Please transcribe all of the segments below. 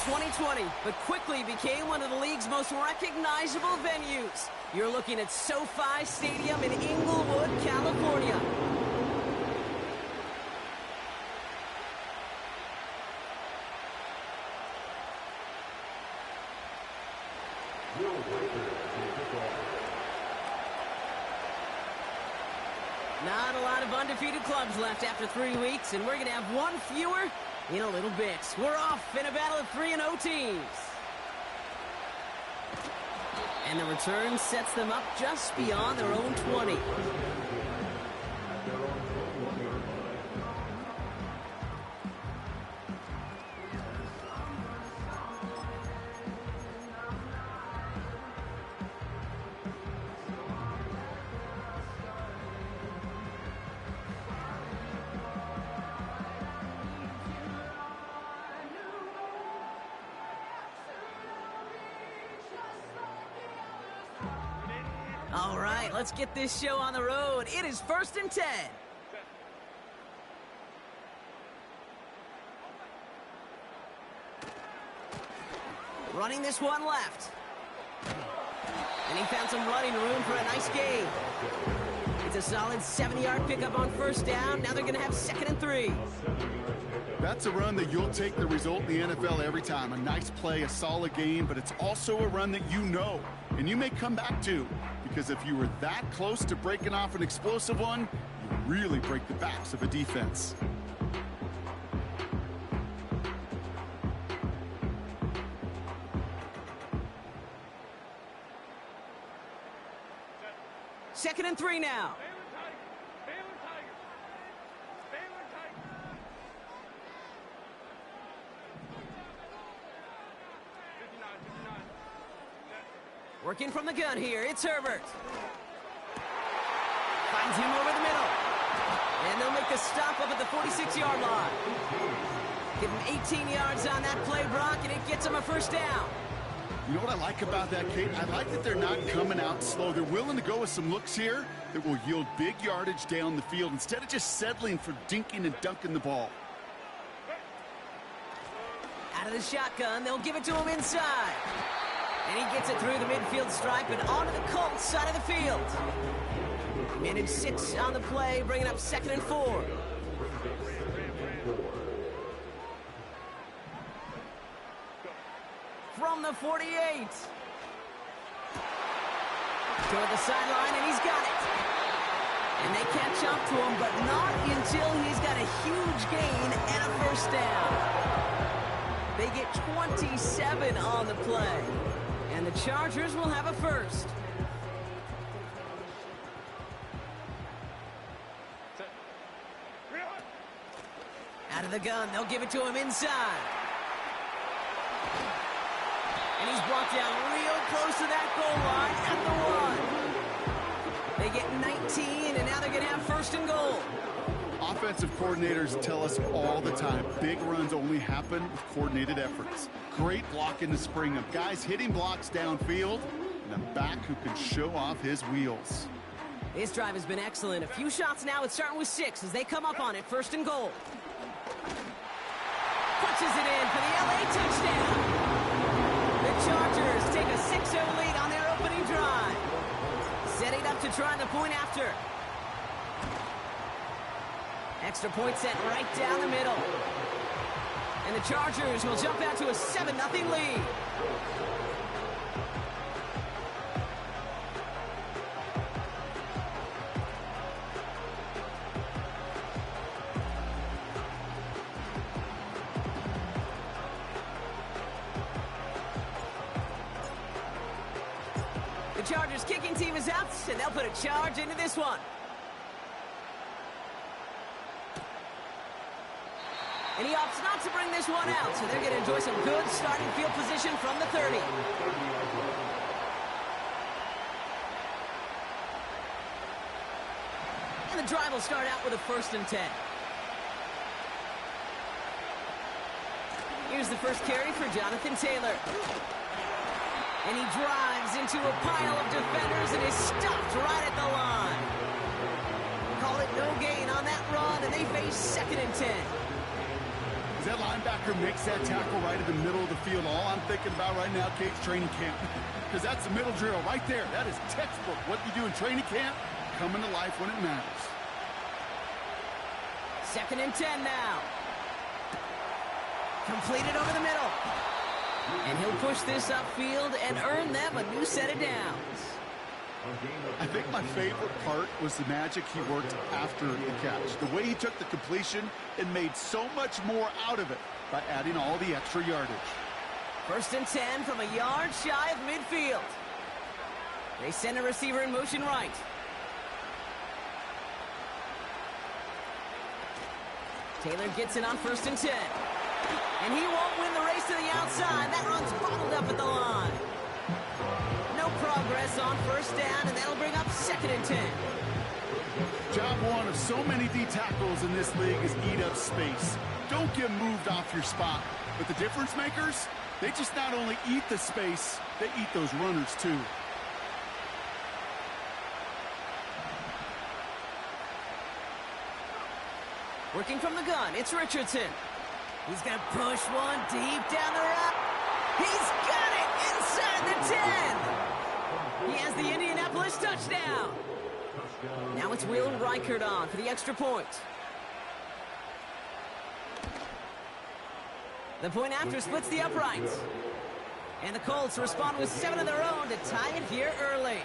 2020, but quickly became one of the league's most recognizable venues. You're looking at SoFi Stadium in Inglewood, California. Not a lot of undefeated clubs left after 3 weeks, and we're going to have one fewer in a little bit. We're off in a battle of 3-0 teams. And the return sets them up just beyond their own 20. All right, let's get this show on the road. It is 1st and 10. Running this one left. And he found some running room for a nice gain. It's a solid 70-yard pickup on 1st down. Now they're going to have 2nd and 3. That's a run that you'll take the result in the NFL every time. A nice play, a solid game, but it's also a run that you know, and you may come back to. Because if you were that close to breaking off an explosive one, you really break the backs of a defense. Second and 3 now. Working from the gun here, it's Herbert. Finds him over the middle. And they'll make the stop up at the 46-yard line. Give him 18 yards on that play, Brock, and it gets him a 1st down. You know what I like about that, Kate? I like that they're not coming out slow. They're willing to go with some looks here that will yield big yardage down the field instead of just settling for dinking and dunking the ball. Out of the shotgun, they'll give it to him inside. And he gets it through the midfield stripe and onto the Colts side of the field. Minute 6 on the play, bringing up 2nd and 4. From the 48. Toward the sideline, and he's got it. And they catch up to him, but not until he's got a huge gain and a 1st down. They get 27 on the play. And the Chargers will have a 1st. Out of the gun, they'll give it to him inside. And he's brought down real close to that goal line at the 1. They get 19, and now they're going to have 1st and goal. Offensive coordinators tell us all the time, big runs only happen with coordinated efforts. Great block in the spring of guys hitting blocks downfield, and a back who can show off his wheels. This drive has been excellent. A few shots now. It's starting with 6 as they come up on it. 1st and goal. Punches it in for the LA touchdown. The Chargers take a 6-0 lead on their opening drive. Setting up to try the point after. Extra point set right down the middle. And the Chargers will jump out to a 7-0 lead. The Chargers kicking team is out, and they'll put a charge into this one. And he opts not to bring this one out, so they're going to enjoy some good starting field position from the 30. And the drive will start out with a 1st and 10. Here's the first carry for Jonathan Taylor. And he drives into a pile of defenders and is stopped right at the line. Call it no gain on that run, and they face 2nd and 10. that linebacker makes that tackle right in the middle of the field, all I'm thinking about right now, Kate's training camp. Because that's the middle drill right there. That is textbook. What you do in training camp, coming to life when it matters. 2nd and 10 now. Completed over the middle. And he'll push this upfield and earn them a new set of downs. I think my favorite part was the magic he worked after the catch. The way he took the completion and made so much more out of it by adding all the extra yardage. 1st and 10 from a yard shy of midfield. They send a receiver in motion right. Taylor gets it on 1st and 10. And he won't win the race to the outside. That run's bottled up at the line. No progress on 1st down, and that'll bring up 2nd and 10. Job one of so many D tackles in this league is eat up space. Don't get moved off your spot. But the difference makers, they just not only eat the space, they eat those runners too. Working from the gun, it's Richardson. He's going to push one deep down the route. He's got it inside the 10. He has the Indianapolis touchdown. Now it's Will Reichert on for the extra point. The point after splits the uprights. And the Colts respond with 7 of their own to tie it here early.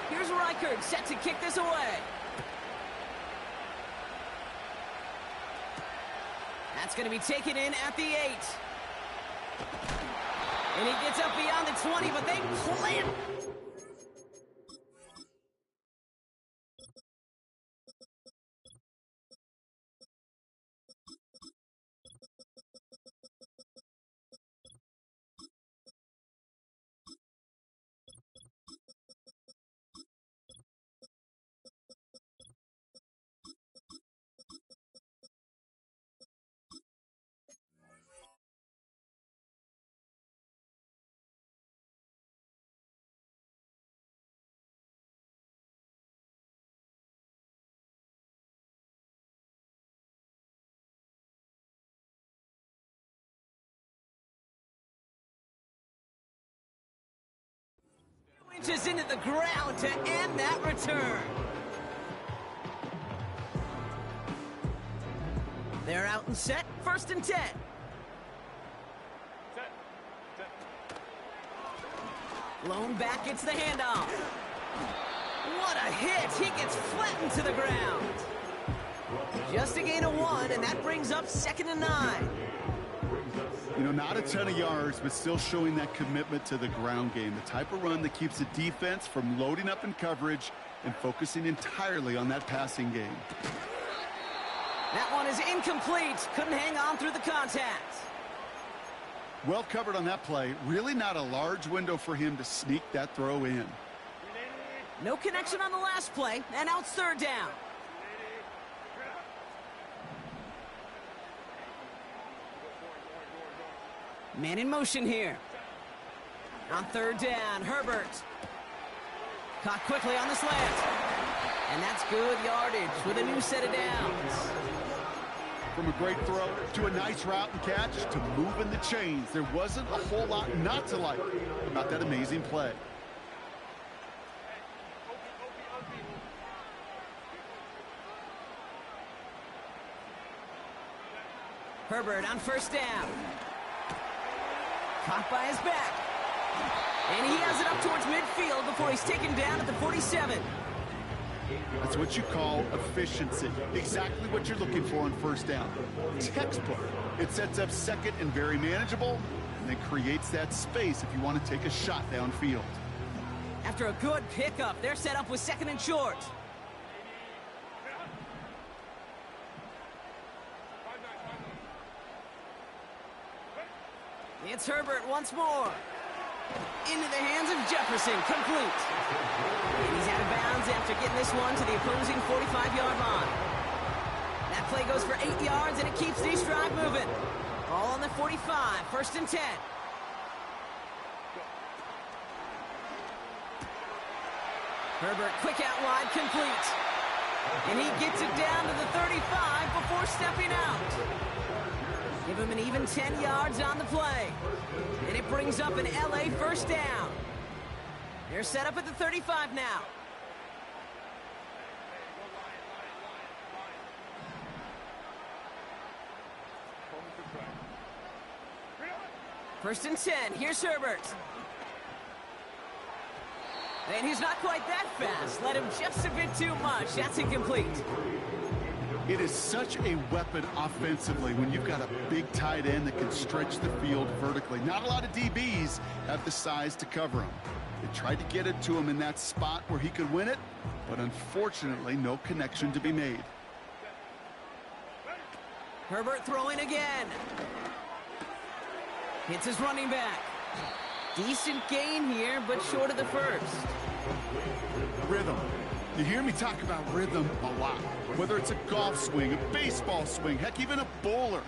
Here's Reichert set to kick this away. That's going to be taken in at the 8. And he gets up beyond the 20, but they plant. Inches into the ground to end that return. They're out and set. 1st and 10. Lone back gets the handoff. What a hit. He gets flattened to the ground. Just a gain of 1, and that brings up 2nd and 9. You know, not a ton of yards, but still showing that commitment to the ground game. The type of run that keeps the defense from loading up in coverage and focusing entirely on that passing game. That one is incomplete. Couldn't hang on through the contact. Well covered on that play. Really not a large window for him to sneak that throw in. No connection on the last play, and now it's 3rd down. Man in motion here. On 3rd down, Herbert. Caught quickly on the slant. And that's good yardage with a new set of downs. From a great throw to a nice route and catch to moving the chains, there wasn't a whole lot not to like about that amazing play. Herbert on 1st down. Caught by his back. And he has it up towards midfield before he's taken down at the 47. That's what you call efficiency. Exactly what you're looking for on 1st down. Textbook. It sets up 2nd and very manageable, and it creates that space if you want to take a shot downfield. After a good pickup, they're set up with 2nd and short. It's Herbert once more. Into the hands of Jefferson, complete. And he's out of bounds after getting this one to the opposing 45-yard line. That play goes for 8 yards, and it keeps this drive moving. All on the 45, 1st and 10. Herbert, quick out wide, complete. And he gets it down to the 35 before stepping out. Give him an even 10 yards on the play. And it brings up an LA first down. They're set up at the 35 now. First and 10, here's Herbert. And he's not quite that fast. Let him just a bit too much. That's incomplete. It is such a weapon offensively when you've got a big tight end that can stretch the field vertically. Not a lot of DBs have the size to cover him. They tried to get it to him in that spot where he could win it, but unfortunately, no connection to be made. Herbert throwing again. Hits his running back. Decent gain here, but short of the first. Rhythm. You hear me talk about rhythm a lot. Whether it's a golf swing, a baseball swing, heck, even a bowler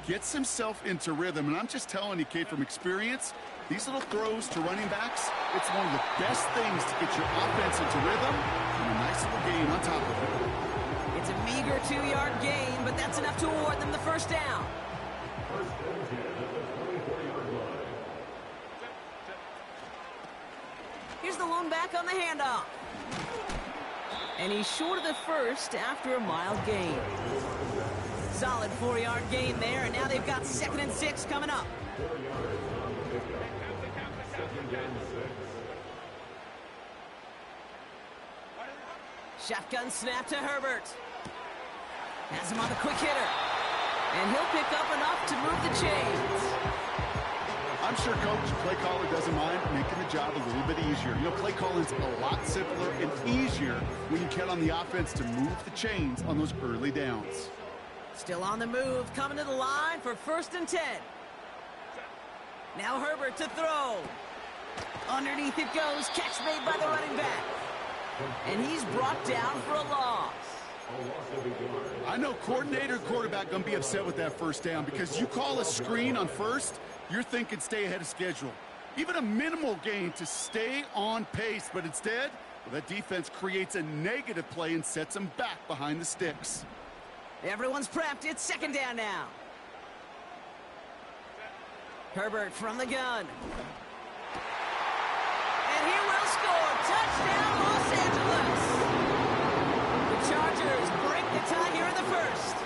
gets himself into rhythm. And I'm just telling you, Kate, from experience, these little throws to running backs, it's one of the best things to get your offense into rhythm and a nice little gain on top of it. It's a meager 2-yard gain, but that's enough to award them the first down. Here's the lone back on the handoff. And he's short of the first after a mild gain. Solid 4-yard gain there, and now they've got 2nd and 6 coming up. Shotgun snap to Herbert. Has him on the quick hitter. And he'll pick up enough to move the chains. I'm sure coach, play caller doesn't mind making the job a little bit easier. You know, play calling's a lot simpler and easier when you count on the offense to move the chains on those early downs. Still on the move, coming to the line for 1st and 10. Now Herbert to throw. Underneath it goes, catch made by the running back. And he's brought down for a loss. I know coordinator and quarterback going to be upset with that first down because you call a screen on first, you're thinking stay ahead of schedule. Even a minimal gain to stay on pace, but instead, well, that defense creates a negative play and sets them back behind the sticks. Everyone's prepped. It's 2nd down now. Herbert from the gun. And he will score. Touchdown, Los Angeles. The Chargers break the tie here in the first.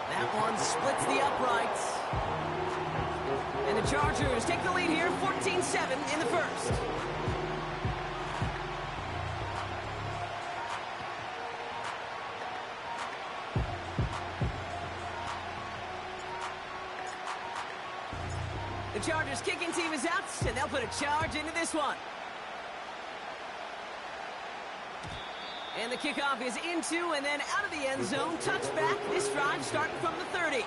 That one splits the uprights. And the Chargers take the lead here, 14-7 in the first. The Chargers kicking team is out, and they'll put a charge into this one. And the kickoff is into and then out of the end zone. Touchback. This drive starting from the 30.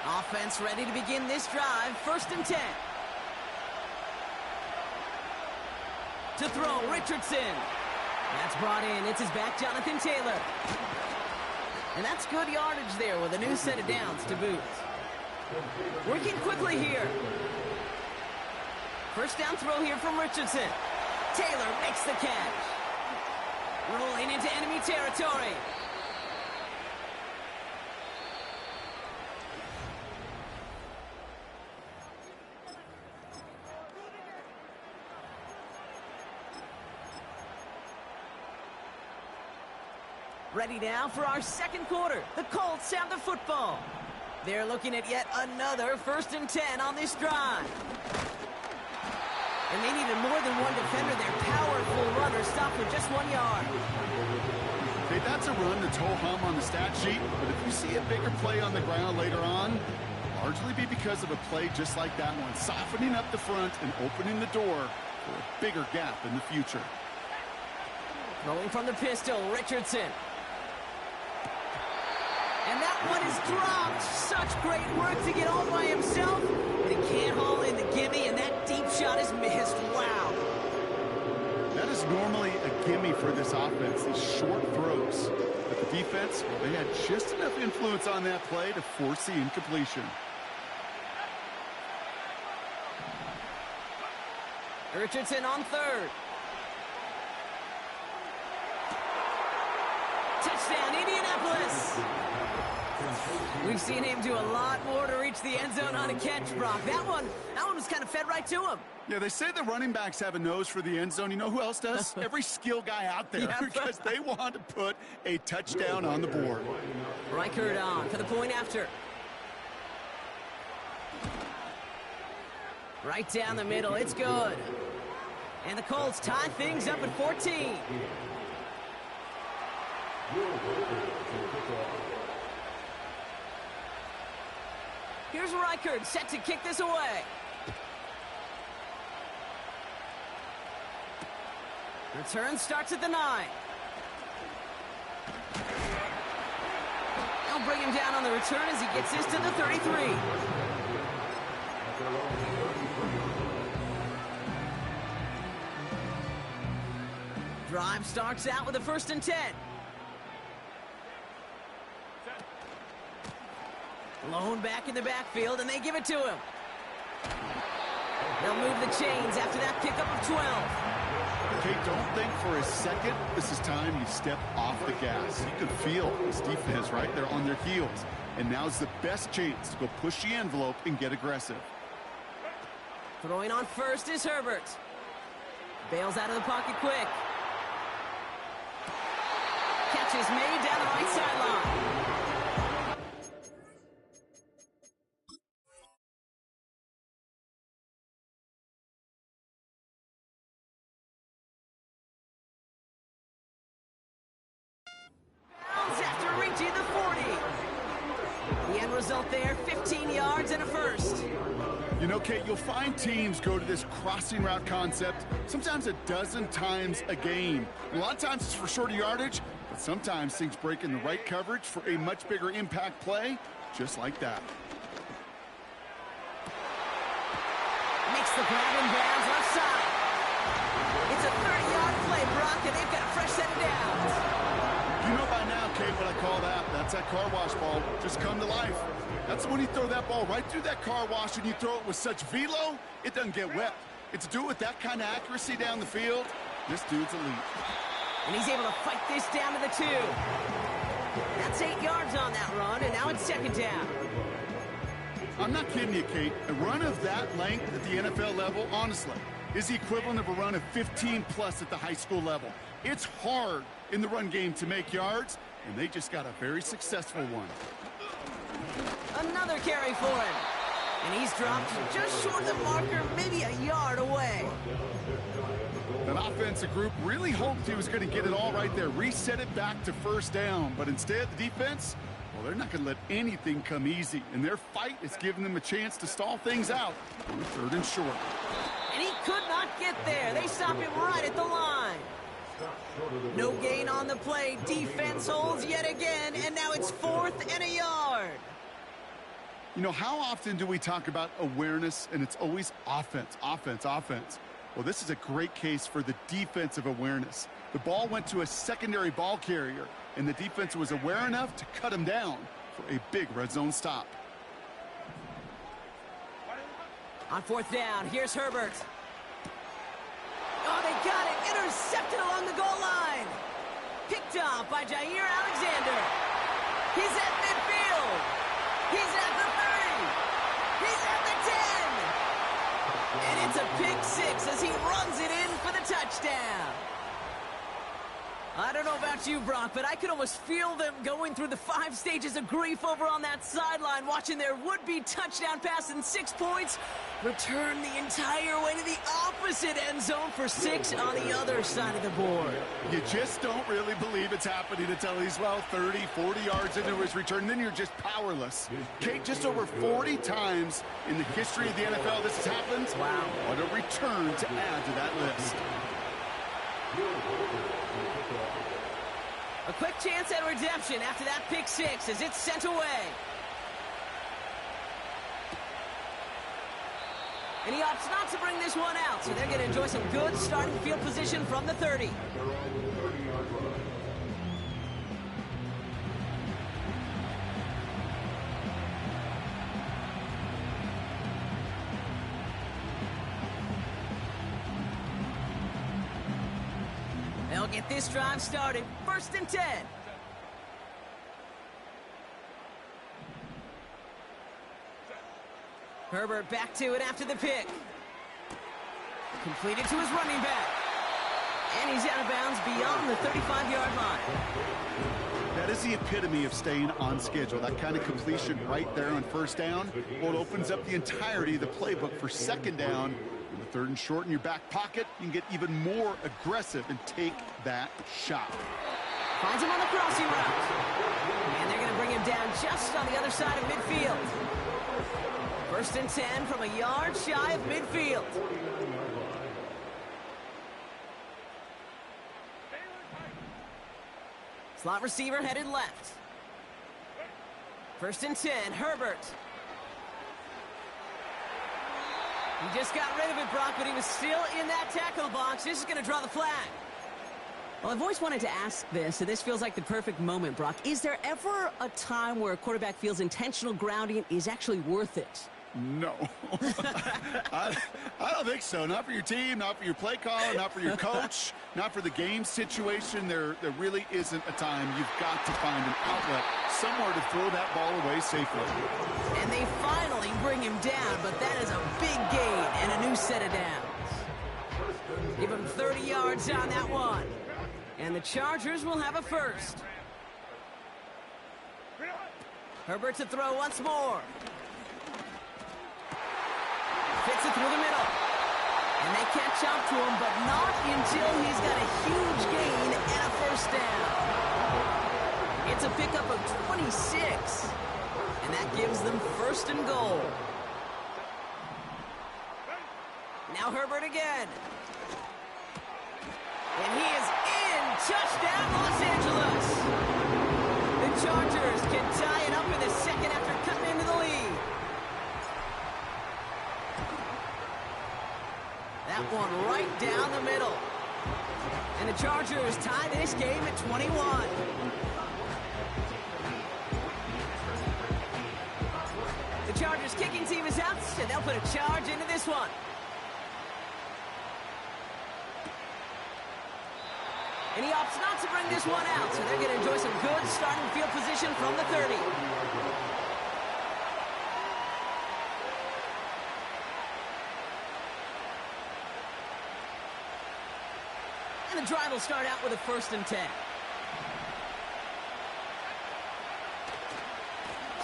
Offense ready to begin this drive. 1st and 10. To throw, Richardson. That's brought in. It's his back, Jonathan Taylor. And that's good yardage there with a new set of downs to boot. Working quickly here. First down throw here from Richardson. Taylor makes the catch. Rolling into enemy territory. Ready now for our 2nd quarter. The Colts have the football. They're looking at yet another 1st and 10 on this drive. And they needed more than one defender. Their powerful runner stopped for just 1 yard. Hey, that's a run that's ho-hum on the stat sheet, but if you see a bigger play on the ground later on, largely be because of a play just like that one, softening up the front and opening the door for a bigger gap in the future. Rolling from the pistol, Richardson. And that one is dropped. Such great work to get all by himself. But he can't haul in the gimme, and that deep shot is missed. Wow. That is is normally a gimme for this offense, these short throws. But the defense, they had just enough influence on that play to force the incompletion. Richardson on third. Touchdown, Indianapolis. We've seen him do a lot more to reach the end zone on a catch, Brock. That one was kind of fed right to him. Yeah, they say the running backs have a nose for the end zone. You know who else does? Every skill guy out there, because they want to put a touchdown on the board. Reichard on for the point after. Right down the middle, it's good. And the Colts tie things up at 14. Here's Reichard set to kick this away. Return starts at the 9. They'll bring him down on the return as he gets this to the 33. Drive starts out with a 1st and 10. Lone back in the backfield, and they give it to him. They'll move the chains after that pickup of 12. Okay, don't think for a second this is time you step off the gas. You can feel this defense right there on their heels. And now's the best chance to go push the envelope and get aggressive. Throwing on first is Herbert. Bails out of the pocket quick. Catch is made down the right sideline. After reaching the 40. The end result there, 15 yards and a 1st. You know, Kate, you'll find teams go to this crossing route concept sometimes a dozen times a game. And a lot of times it's for shorter yardage, but sometimes things break in the right coverage for a much bigger impact play, just like that. Makes the grab in bounds left side. It's a 30-yard play, Brock, and they've got a fresh set of downs. You know by now, Kate, what I call that. That's that car wash ball. Just come to life. That's when you throw that ball right through that car wash and you throw it with such velo, it doesn't get wet. It's to do it with that kind of accuracy down the field. This dude's elite. And he's able to fight this down to the 2. That's 8 yards on that run, and now it's 2nd down. I'm not kidding you, Kate. A run of that length at the NFL level, honestly, is the equivalent of a run of 15-plus at the high school level. It's hard in the run game to make yards, and they just got a very successful one. Another carry for him. And he's dropped just short of the marker, maybe a yard away. That offensive group really hoped he was going to get it all right there, reset it back to 1st down. But instead, the defense, well, they're not going to let anything come easy. And their fight is giving them a chance to stall things out on 3rd and short. And he could not get there. They stop him right at the line. No gain on the play. Defense holds yet again, and now it's 4th and a yard. You know, how often do we talk about awareness, and it's always offense, offense, offense? Well, this is a great case for the defensive awareness. The ball went to a secondary ball carrier, and the defense was aware enough to cut him down for a big red zone stop. On 4th down, here's Herbert. Oh, they got it. Intercepted along the goal line. Picked up by Jair Alexander. He's at midfield. He's at the 30. He's at the 10. And it's a pick 6 as he runs it in for the touchdown. I don't know about you, Brock, but I could almost feel them going through the 5 stages of grief over on that sideline, watching their would-be touchdown pass in 6 points return the entire way to the opposite end zone for 6 on the other side of the board. You just don't really believe it's happening until he's, well, 30, 40 yards into his return. Then you're just powerless. Kate, just over 40 times in the history of the NFL this has happened. Wow. What a return to add to that list. A quick chance at redemption after that pick 6 as it's sent away. And he opts not to bring this one out, so they're going to enjoy some good starting field position from the 30. They'll get this drive started. 1st and 10. Herbert back to it after the pick. Completed to his running back. And he's out of bounds beyond the 35-yard line. That is the epitome of staying on schedule. That kind of completion right there on 1st down. Well, it opens up the entirety of the playbook for 2nd down. With a 3rd and short in your back pocket, you can get even more aggressive and take that shot. Finds him on the crossing route. And they're going to bring him down just on the other side of midfield. 1st and 10 from a yard shy of midfield. Slot receiver headed left. 1st and 10, Herbert. He just got rid of it, Brock, but he was still in that tackle box. This is going to draw the flag. Well, I've always wanted to ask this, and this feels like the perfect moment, Brock. Is there ever a time where a quarterback feels intentional grounding is actually worth it? No. I don't think so. Not for your team, not for your play caller, not for your coach, not for the game situation. There really isn't a time. You've got to find an outlet, somewhere to throw that ball away safely. And they finally bring him down, but that is a big gain and a new set of downs. Give him 30 yards on that one. And the Chargers will have a 1st. Herbert to throw once more. Fits it through the middle. And they catch up to him, but not until he's got a huge gain and a 1st down. It's a pickup of 26. And that gives them 1st and goal. Now Herbert again. And he is in. Touchdown, Los Angeles. The Chargers can tie it up in the 2nd after cutting into the lead. That one right down the middle. And the Chargers tie this game at 21. The Chargers kicking team is out, and they'll put a charge into this one. And he opts not to bring this one out, so they're going to enjoy some good starting field position from the 30. And the drive will start out with a 1st and 10.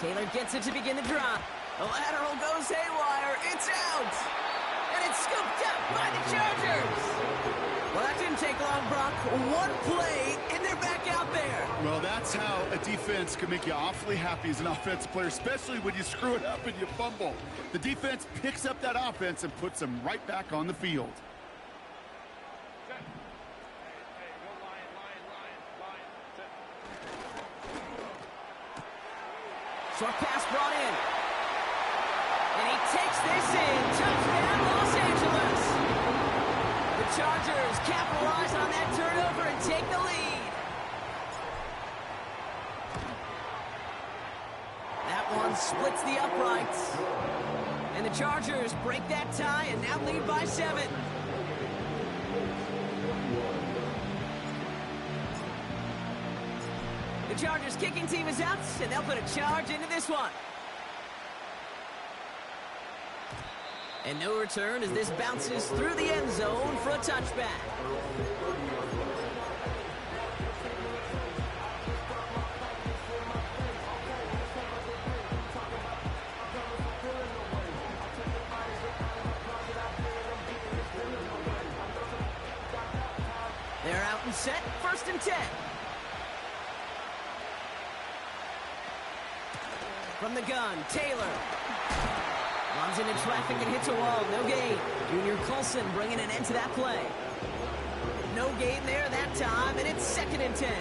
Taylor gets it to begin the drive. The lateral goes haywire. It's out. And it's scooped up by the Chargers. Well, that didn't take long, Brock. One play, and they're back out there. Well, that's how a defense can make you awfully happy as an offensive player, especially when you screw it up and you fumble. The defense picks up that offense and puts them right back on the field. Short pass brought in. And he takes this in. Touchdown, Los Angeles. The Chargers capitalize on that turnover and take the lead. That one splits the uprights. And the Chargers break that tie and now lead by 7. The Chargers kicking team is out, and they'll put a charge into this one. And no return as this bounces through the end zone for a touchback. They're out and set, 1st and 10. From the gun, Taylor. Runs into traffic and hits a wall. No gain. Junior Colson bringing an end to that play. No gain there that time, and it's 2nd and 10.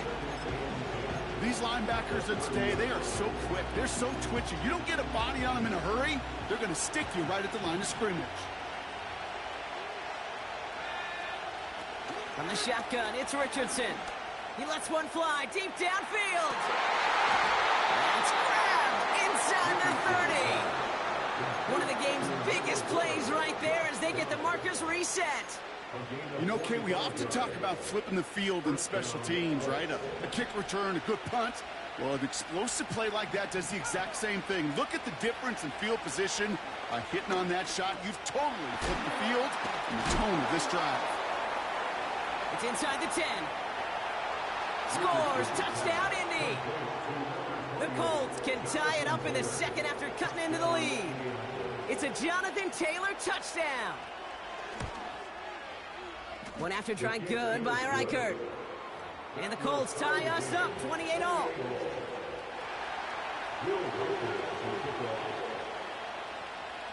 These linebackers of today, they are so quick. They're so twitchy. You don't get a body on them in a hurry, they're going to stick you right at the line of scrimmage. From the shotgun, it's Richardson. He lets one fly deep downfield. That's grabbed inside the 30. One of the game's biggest plays right there as they get the markers reset. You know, Kate, we often talk about flipping the field in special teams, right? A kick return, a good punt. Well, an explosive play like that does the exact same thing. Look at the difference in field position. Hitting on that shot, you've totally flipped the field and the tone of this drive. It's inside the 10. Scores, touchdown, Indy. The Colts can tie it up in the second after cutting into the lead. It's a Jonathan Taylor touchdown. One after try, good by Reichert. And the Colts tie us up 28-all.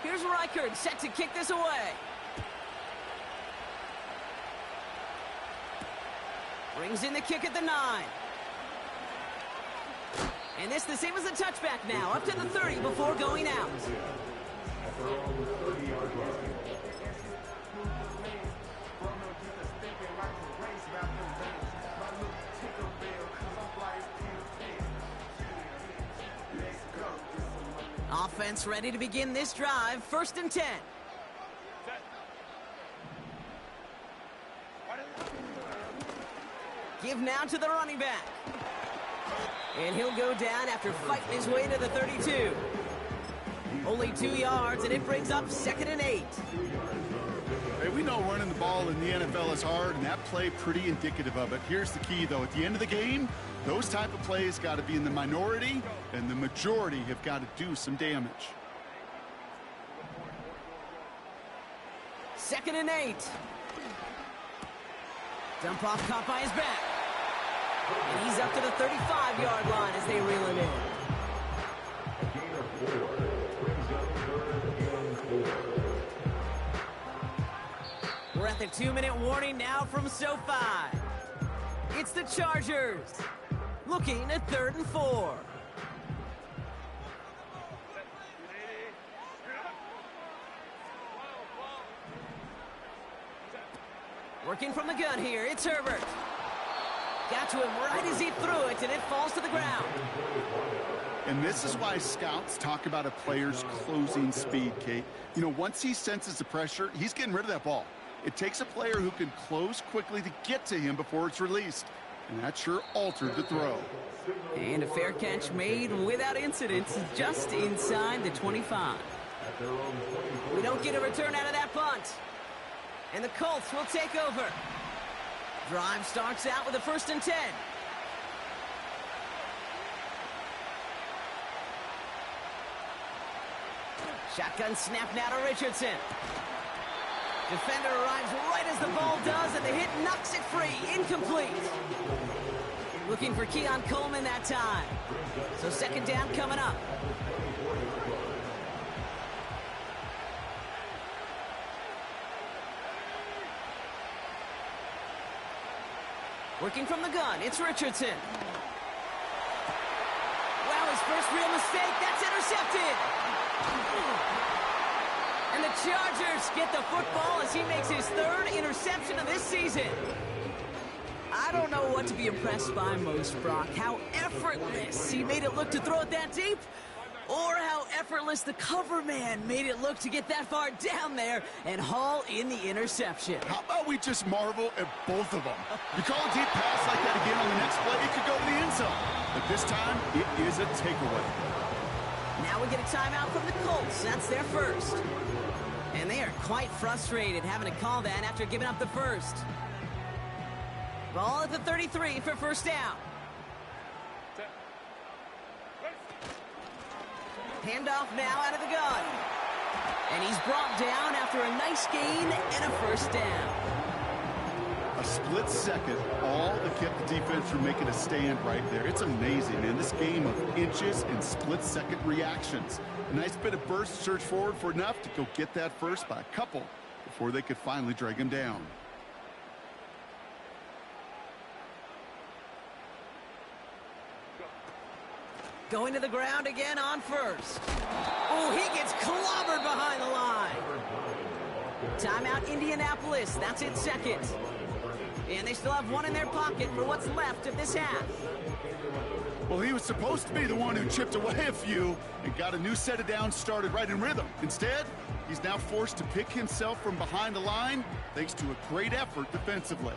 Here's Reichert set to kick this away. Brings in the kick at the 9. And this the same as a touchback now, up to the 30 before going out. Offense ready to begin this drive, 1st and 10. Give now to the running back. And he'll go down after fighting his way to the 32. Only 2 yards, and it brings up 2nd and 8. Hey, we know running the ball in the NFL is hard, and that play pretty indicative of it. Here's the key, though. At the end of the game, those type of plays got to be in the minority, and the majority have got to do some damage. 2nd and 8. Dump off caught by his back. And he's up to the 35-yard line as they reel him in. We're at the 2-minute warning now from SoFi. It's the Chargers looking at 3rd and 4. Working from the gun here, it's Herbert. Got to him right as he threw it, and it falls to the ground. And this is why scouts talk about a player's closing speed, Kate. You know, once he senses the pressure, he's getting rid of that ball. It takes a player who can close quickly to get to him before it's released. And that sure altered the throw. And a fair catch made without incident, just inside the 25. We don't get a return out of that punt. And the Colts will take over. Drive starts out with a 1st and 10. Shotgun snap now to Richardson. Defender arrives right as the ball does, and the hit knocks it free. Incomplete. Looking for Keon Coleman that time. So 2nd down coming up. Working from the gun, it's Richardson. Wow, his first real mistake, that's intercepted. And the Chargers get the football as he makes his 3rd interception of this season. I don't know what to be impressed by most, Brock. How effortless he made it look to throw it that deep, or how effortless the cover man made it look to get that far down there and haul in the interception. How about we just marvel at both of them? You call a deep pass like that again on the next play, it could go to the end zone. But this time, it is a takeaway. Now we get a timeout from the Colts. That's their 1st. And they are quite frustrated having to call that after giving up the 1st. Ball at the 33 for 1st down. Handoff now out of the gun. And he's brought down after a nice gain and a 1st down. A split second, all that kept the defense from making a stand right there. It's amazing, man. This game of inches and split-second reactions. A nice bit of burst, search forward for enough to go get that 1st by a couple before they could finally drag him down. Going to the ground again on 1st. Oh, he gets clobbered behind the line. Timeout, Indianapolis. That's its 2nd. And they still have one in their pocket for what's left of this half. Well, he was supposed to be the one who chipped away a few and got a new set of downs started right in rhythm. Instead, he's now forced to pick himself from behind the line thanks to a great effort defensively.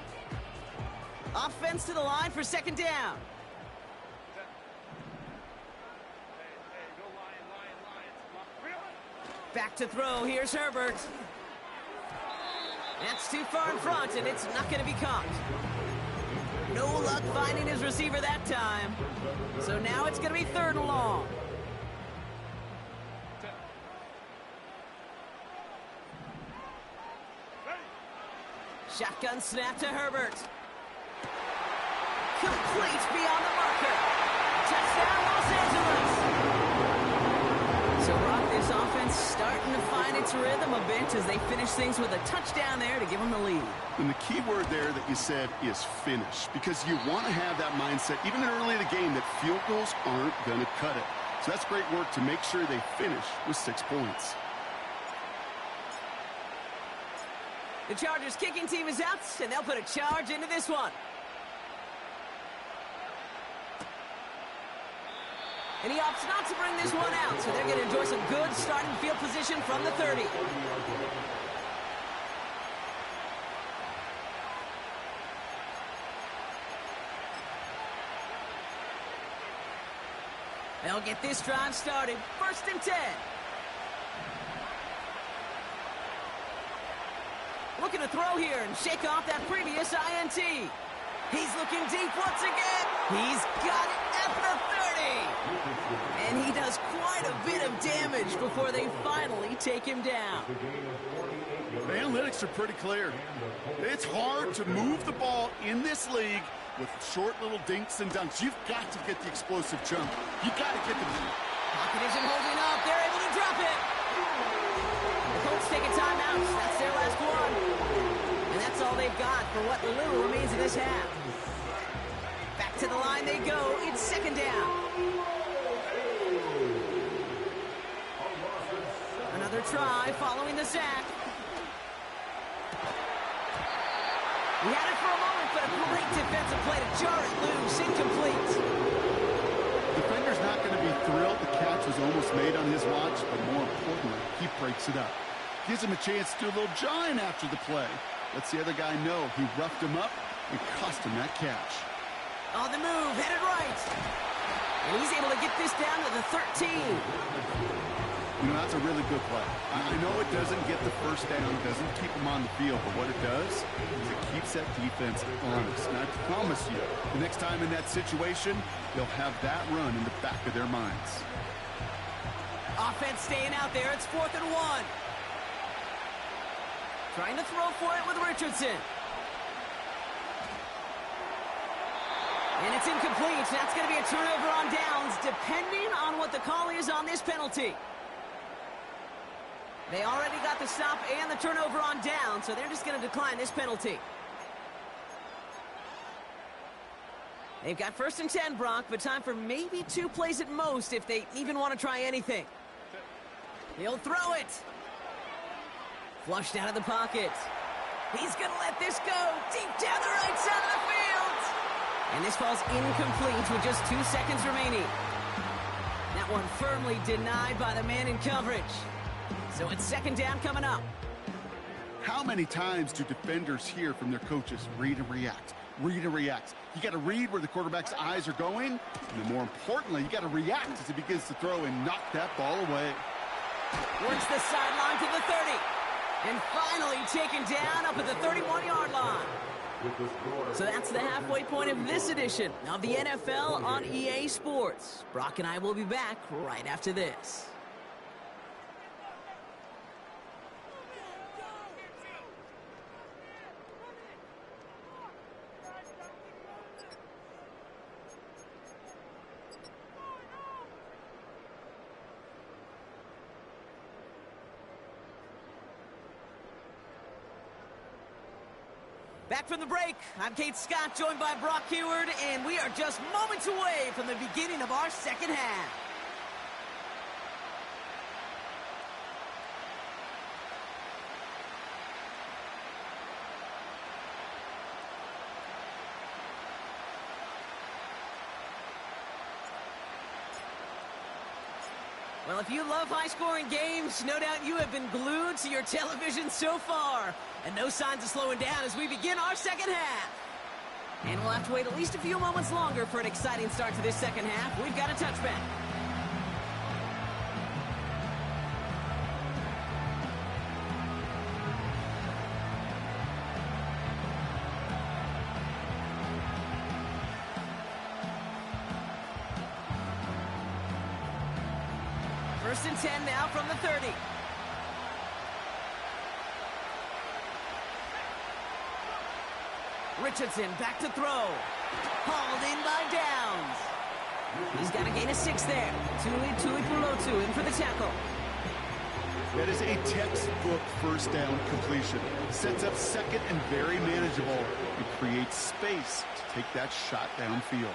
Offense to the line for second down. Back to throw. Here's Herbert. That's too far in front, and it's not going to be caught. No luck finding his receiver that time. So now it's going to be 3rd and long. Shotgun snap to Herbert. Complete beyond the marker. Touchdown, Los Angeles. So, Brock, this offense starting to find its rhythm a bit as they finish things with a touchdown there to give them the lead. And the key word there that you said is finish, because you want to have that mindset, even early in the game, that field goals aren't going to cut it. So that's great work to make sure they finish with 6 points. The Chargers kicking team is out, and they'll put a charge into this one. And he opts not to bring this one out, so they're going to enjoy some good starting field position from the 30. They'll get this drive started. 1st and 10. Looking to throw here and shake off that previous INT. He's looking deep once again. He's got it at the 30. And he does quite a bit of damage before they finally take him down. The analytics are pretty clear. It's hard to move the ball in this league with short little dinks and dunks. You've got to get the explosive jump. You've got to get the... Pocket isn't holding up. They're able to drop it. The Colts take a timeout. That's their last one. And that's all they've got for what little remains of this half. Back to the line they go. It's 2nd down. Another try following the sack. He had it for a moment, but a great defensive play to jar it loose. Incomplete. Defender's not going to be thrilled the catch was almost made on his watch, but more importantly, he breaks it up. Gives him a chance to do a little jawing after the play. Lets the other guy know he roughed him up and cost him that catch. On the move, headed right. And he's able to get this down to the 13. You know, that's a really good play. I know it doesn't get the first down, doesn't keep them on the field, but what it does is it keeps that defense honest. And I promise you, the next time in that situation, they'll have that run in the back of their minds. Offense staying out there. It's 4th and 1. Trying to throw for it with Richardson. And it's incomplete. That's going to be a turnover on downs, depending on what the call is on this penalty. They already got the stop and the turnover on down, so they're just going to decline this penalty. They've got 1st and 10, Brock, but time for maybe 2 plays at most if they even want to try anything. He'll throw it. Flushed out of the pocket. He's going to let this go deep down the right side of the field. And this falls incomplete with just 2 seconds remaining. That one firmly denied by the man in coverage. So it's 2nd down coming up. How many times do defenders hear from their coaches, read and react, read and react? You got to read where the quarterback's eyes are going, and then more importantly, you got to react as he begins to throw and knock that ball away. Works the sideline to the 30. And finally taken down up at the 31-yard line. So that's the halfway point of this edition of the NFL on EA Sports. Brock and I will be back right after this. Back from the break, I'm Kate Scott, joined by Brock Huard, and we are just moments away from the beginning of our second half. Well, if you love high-scoring games, no doubt you have been glued to your television so far. And no signs of slowing down as we begin our second half. And we'll have to wait at least a few moments longer for an exciting start to this second half. We've got a touchback. First and 10 now from the 30. Richardson back to throw. Hauled in by Downs. He's got a gain of 6 there. Tuipulotu in for the tackle. That is a textbook first down completion. Sets up second and very manageable. It creates space to take that shot downfield.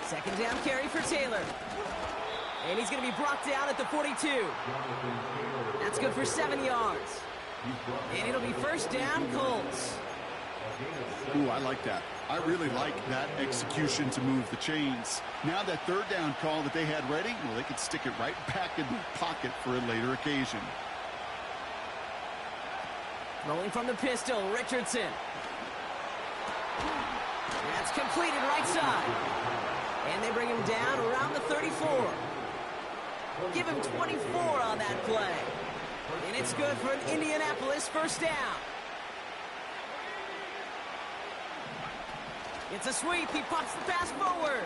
Second down carry for Taylor. And he's going to be brought down at the 42. That's good for 7 yards. And it'll be first down, Colts. Ooh, I like that. I really like that execution to move the chains. Now that third down call that they had ready, well, they could stick it right back in the pocket for a later occasion. Rolling from the pistol, Richardson. That's completed right side. And they bring him down around the 34. Give him 24 on that play. And it's good for an Indianapolis first down. It's a sweep. He pops the pass forward.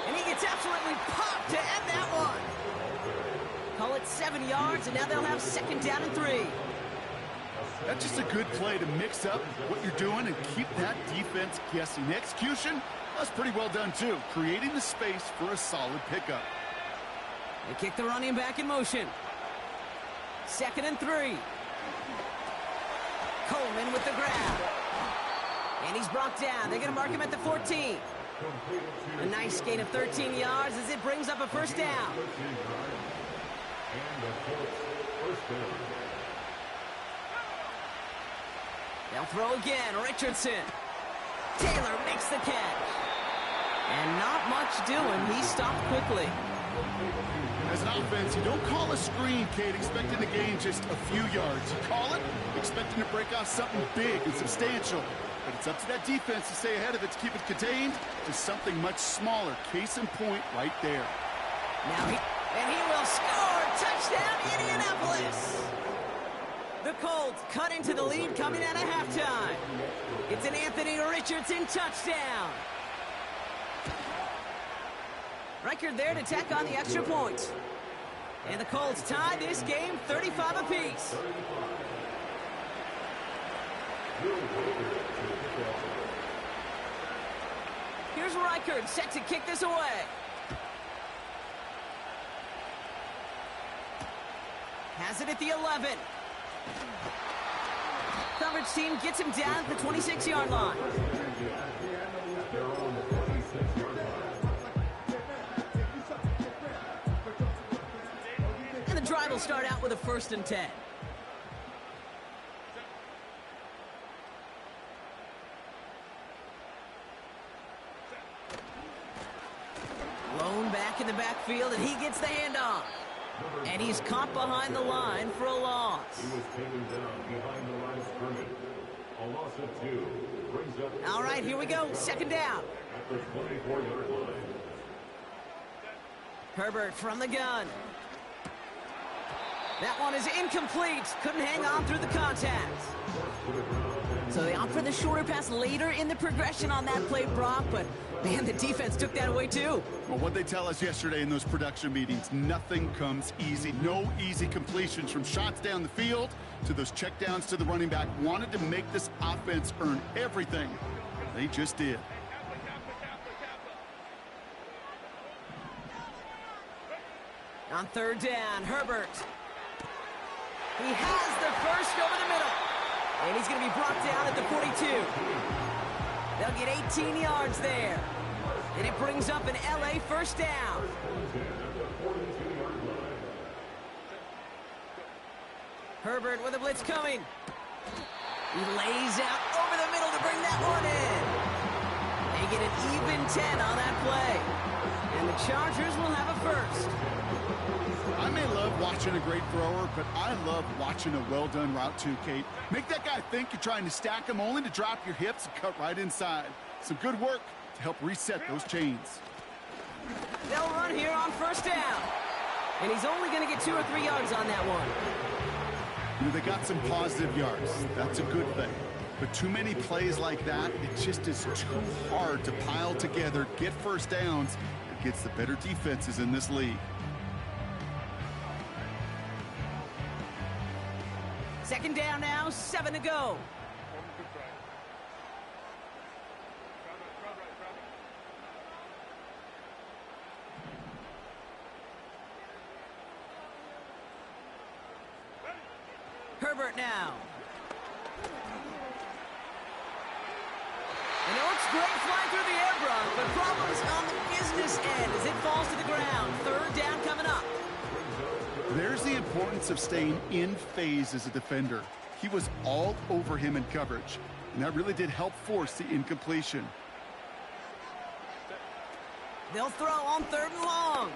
And he gets absolutely popped to end that one. Call it 7 yards, and now they'll have second down and 3. That's just a good play to mix up what you're doing and keep that defense guessing. The execution, that's pretty well done, too. Creating the space for a solid pickup. They kick the running back in motion. Second and 3. Coleman with the grab. And he's brought down. They're going to mark him at the 14. A nice gain of 13 yards as it brings up a first down. They'll throw again. Richardson. Taylor makes the catch. And not much doing. He stopped quickly. As an offense, you don't call a screen, Kate, expecting to gain just a few yards. You call it expecting to break off something big and substantial. But it's up to that defense to stay ahead of it, to keep it contained to something much smaller. Case in point right there. Now he will score. Touchdown, Indianapolis. The Colts cut into the lead coming out of halftime. It's an Anthony Richardson touchdown. Record there to tack on the extra points. And the Colts tie this game 35 apiece. Here's Reichard set to kick this away. Has it at the 11. Coverage team gets him down at the 26-yard line. And the drive will start out with a 1st and 10. Lone back in the backfield, and he gets the handoff. And he's caught behind the line for a loss. He was taken down behind the line of scrimmage. A loss of 2 brings up. All right, here we go. Second down. At the 24-yard line. Herbert from the gun. That one is incomplete. Couldn't hang on through the contact. So they opt for the shorter pass later in the progression on that play, Brock, but man, the defense took that away too. Well, what they tell us yesterday in those production meetings, nothing comes easy. No easy completions from shots down the field to those checkdowns to the running back. Wanted to make this offense earn everything. They just did. On third down, Herbert. He has the first over the middle. And he's going to be brought down at the 42. They'll get 18 yards there. And it brings up an LA first down. Herbert with a blitz coming. He lays out over the middle to bring that one in. They get an even 10 on that play. And the Chargers will watching a great thrower, but I love watching a well-done route too, Kate. Make that guy think you're trying to stack him only to drop your hips and cut right inside. Some good work to help reset those chains. They'll run here on first down. And he's only going to get 2 or 3 yards on that one. You know, they got some positive yards. That's a good thing. But too many plays like that, it just is too hard to pile together, get first downs, against the better defenses in this league. Second down now, 7 to go. Herbert now. And it looks great flying through the air, Brock, but problems on the business end as it falls to the ground. Third down coming up. There's the importance of staying in phase as a defender. He was all over him in coverage, and that really did help force the incompletion. They'll throw on 3rd and long.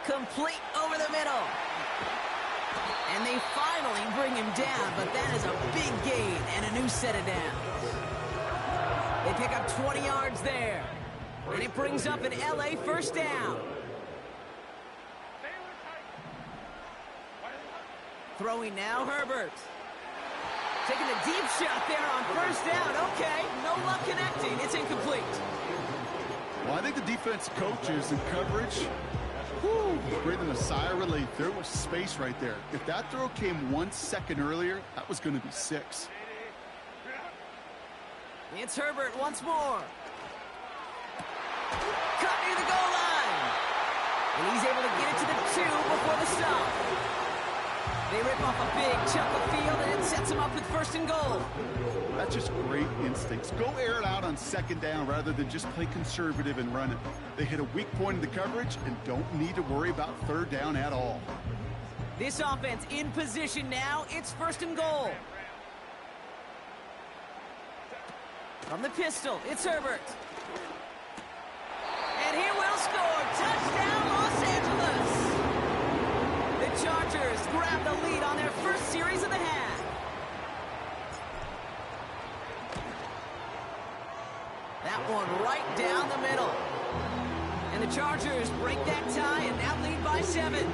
Complete over the middle. And they finally bring him down, but that is a big gain and a new set of downs. They pick up 20 yards there. And it brings up an LA first down. Throwing now, Herbert. Taking a deep shot there on first down. Okay, no luck connecting. It's incomplete. Well, I think the defense coaches and coverage, breathing a sigh of relief. There was space right there. If that throw came 1 second earlier, that was going to be 6. It's Herbert once more. Cut near the goal line. And he's able to get it to the 2 before the stop. They rip off a big chunk of field, and it sets him up with 1st and goal. That's just great instincts. Go air it out on 2nd down rather than just play conservative and run it. They hit a weak point in the coverage and don't need to worry about 3rd down at all. This offense in position now. It's 1st and goal. From the pistol, it's Herbert. And he will score. Touchdown, Los Angeles. The Chargers grab the lead on their first series of the half. That one right down the middle. And the Chargers break that tie and now lead by 7.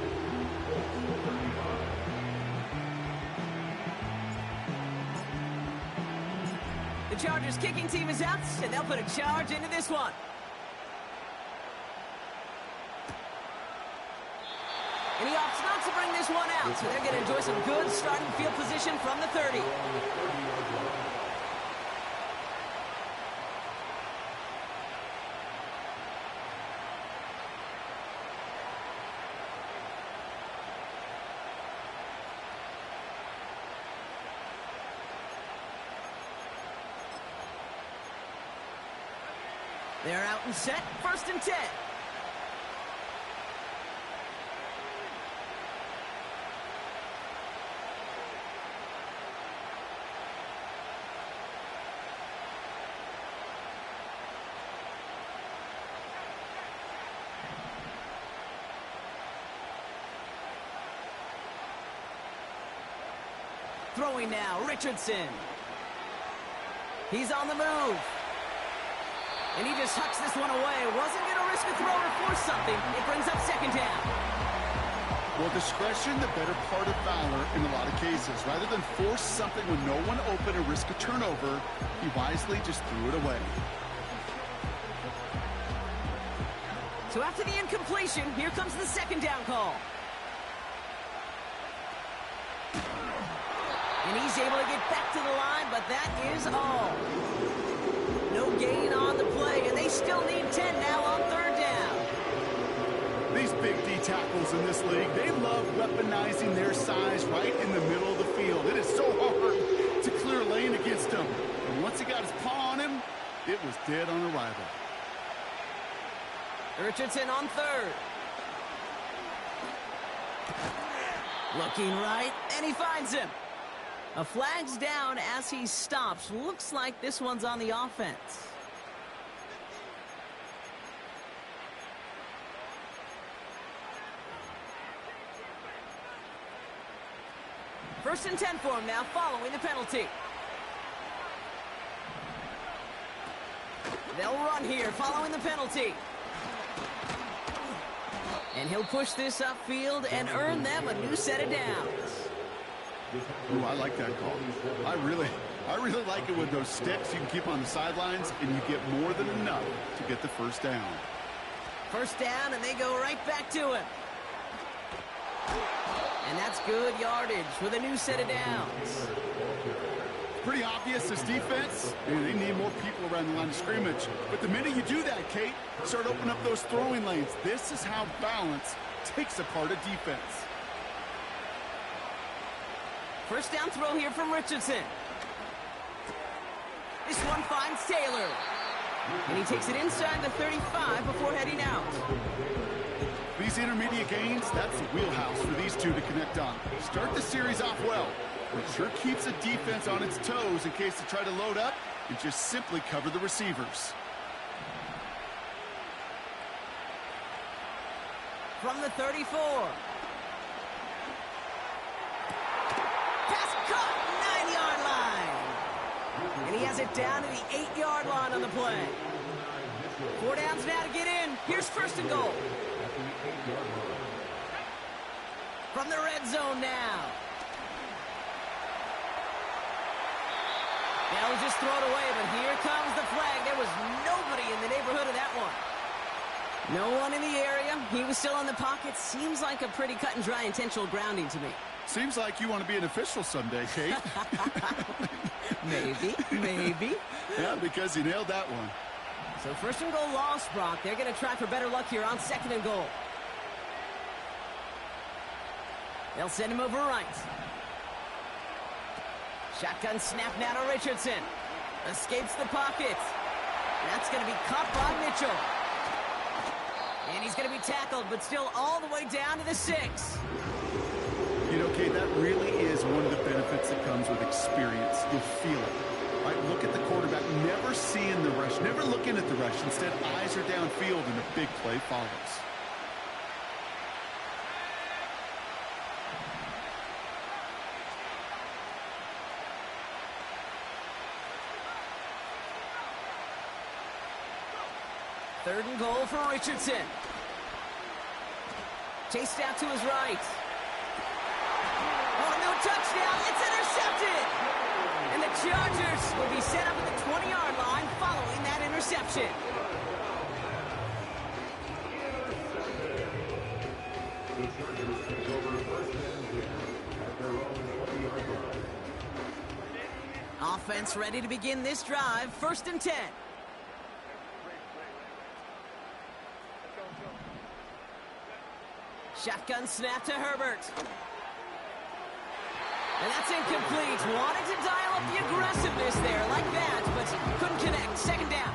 The Chargers kicking team is out, and they'll put a charge into this one. And he opts not to bring this one out, so they're going to enjoy some good starting field position from the 30. They're out and set, 1st and 10. Throwing now, Richardson. He's on the move. And he just hucks this one away. Wasn't going to risk a throw or force something. It brings up 2nd down. Well, discretion, the better part of valor in a lot of cases. Rather than force something when no one open and risk a turnover, he wisely just threw it away. So after the incompletion, here comes the 2nd down call. And he's able to get back to the line, but that is all. No gain on the play, and they still need 10 now on 3rd down. These big D tackles in this league, they love weaponizing their size right in the middle of the field. It is so hard to clear a lane against him. And once he got his paw on him, it was dead on arrival. Richardson on 3rd. Looking right, and he finds him. A flag's down as he stops. Looks like this one's on the offense. First and 10 for him now, following the penalty. They'll run here, following the penalty. And he'll push this upfield and earn them a new set of downs. Ooh, I like that call. I really like it with those sticks you can keep on the sidelines, and you get more than enough to get the first down. First down, and they go right back to him. And that's good yardage with a new set of downs. Pretty obvious, this defense, they need more people around the line of scrimmage. But the minute you do that, Kate, start opening up those throwing lanes. This is how balance takes apart a defense. First down throw here from Richardson. This one finds Taylor. And he takes it inside the 35 before heading out. These intermediate gains, that's the wheelhouse for these two to connect on. Start the series off well. It sure keeps the defense on its toes in case they try to load up and just simply cover the receivers. From the 34. Pass caught, 9-yard line. And he has it down to the 8-yard line on the play. 4 downs now to get in. Here's first and goal. From the red zone now. They'll just throw it away, but here comes the flag. There was nobody in the neighborhood of that one. No one in the area. He was still in the pocket. Seems like a pretty cut and dry intentional grounding to me. Seems like you want to be an official someday, Kate. Maybe. Yeah, because you nailed that one. So first and goal lost, Brock. They're going to try for better luck here on second and goal. They'll send him over right. Shotgun snap now to Richardson. Escapes the pocket. That's going to be caught by Mitchell. And he's going to be tackled, but still all the way down to the 6. You know, Kate, that really is one of the benefits that comes with experience. You'll feel it. Right? Look at the quarterback, never seeing the rush, never looking at the rush. Instead, eyes are downfield, and a big play follows. Third and goal for Richardson. Chased out to his right. Oh, no touchdown. It's intercepted. And the Chargers will be set up at the 20-yard line following that interception. The Chargers take over first and 10 at their own 20-yard line. Offense ready to begin this drive. First and 10. Shotgun snap to Herbert. And that's incomplete. Wanted to dial up the aggressiveness there like that, but couldn't connect. Second down.